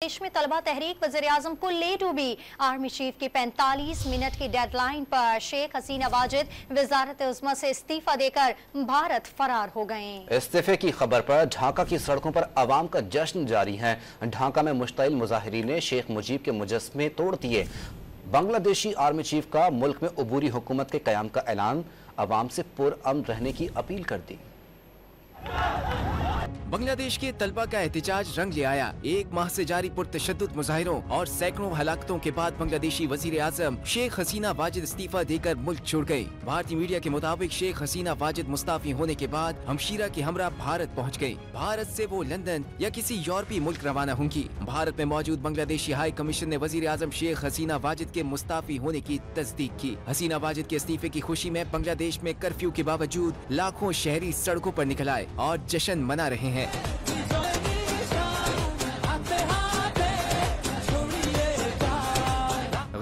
देश में तलबा तहरीक वज़ीर-ए-आज़म को ले डूबी। आर्मी चीफ की 45 मिनट की डेडलाइन पर शेख हसीना वाजिद वजारत उज़्मा से इस्तीफा देकर भारत फरार हो गए। इस्तीफे की खबर पर ढाका की सड़कों पर अवाम का जश्न जारी है। ढाका में मुश्तइल मुजाहिरीन ने शेख मुजीब के मुजस्समे तोड़ दिए। बांग्लादेशी आर्मी चीफ का मुल्क में अबूरी हुकूमत के कयाम का ऐलान, अवाम से पुरअमन रहने की अपील कर दी। बांग्लादेश के तलबा का एहतजाज रंग ले आया। एक माह से जारी पुरतशद्दुद मुजाहिरों और सैकड़ों हलाकतों के बाद बांग्लादेशी वजीर आजम शेख हसीना वाजिद इस्तीफा देकर मुल्क छोड़ गए। भारतीय मीडिया के मुताबिक शेख हसीना वाजिद मुस्ताफी होने के बाद हमशीरा की हमरा भारत पहुँच गयी। भारत से वो लंदन या किसी यूरोपीय मुल्क रवाना होंगी। भारत में मौजूद बांग्लादेशी हाई कमीशन ने वजीर आजम शेख हसीना वाजिद के मुस्ताफी होने की तस्दीक की। हसीना वाजिद के इस्तीफे की खुशी में बांग्लादेश में कर्फ्यू के बावजूद लाखों शहरी सड़कों पर निकल आए और जश्न मना रहे हैं।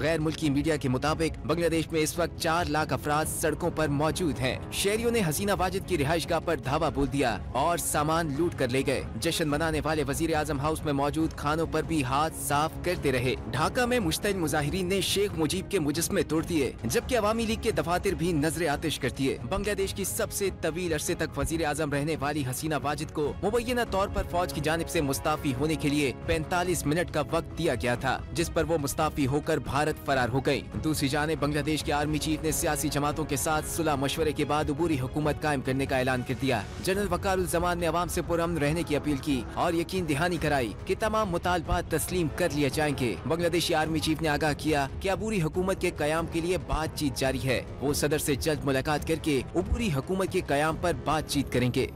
गैर मुल्की मीडिया के मुताबिक बांग्लादेश में इस वक्त 4 लाख अफराद सड़कों पर मौजूद हैं। शहरियों ने हसीना वाजिद की रिहाइशगाह पर धावा बोल दिया और सामान लूट कर ले गए। जश्न मनाने वाले वजीर आजम हाउस में मौजूद खानों पर भी हाथ साफ करते रहे। ढाका में मुश्तइल मुजाहिरीन ने शेख मुजीब के मुजस्समे तोड़ दिए, जबकि अवामी लीग के दफातर भी नजरे आतिश कर दिए। बांग्लादेश की सबसे तवील अरसे तक वजीर आजम रहने वाली हसीना वाजिद को मुबैना तौर पर फौज की जानिब से मुस्ताफी होने के लिए 45 मिनट का वक्त दिया गया था, जिस पर वो मुस्ताफी होकर भारत फरार हो गई। दूसरी जानिब बांग्लादेश के आर्मी चीफ ने सियासी जमातों के साथ सुलह मशवरे के बाद अबूरी हुकूमत कायम करने का ऐलान कर दिया। जनरल वकारुल जमान ने अवाम से पुरअमन रहने की अपील की और यकीन दहानी कराई कि तमाम मुतालबात तस्लीम कर लिए जाएंगे। बांग्लादेशी आर्मी चीफ ने आगाह किया कि अबूरी हुकूमत के कयाम के लिए बातचीत जारी है। वो सदर से जल्द मुलाकात करके अबूरी हुकूमत के कयाम पर बातचीत करेंगे।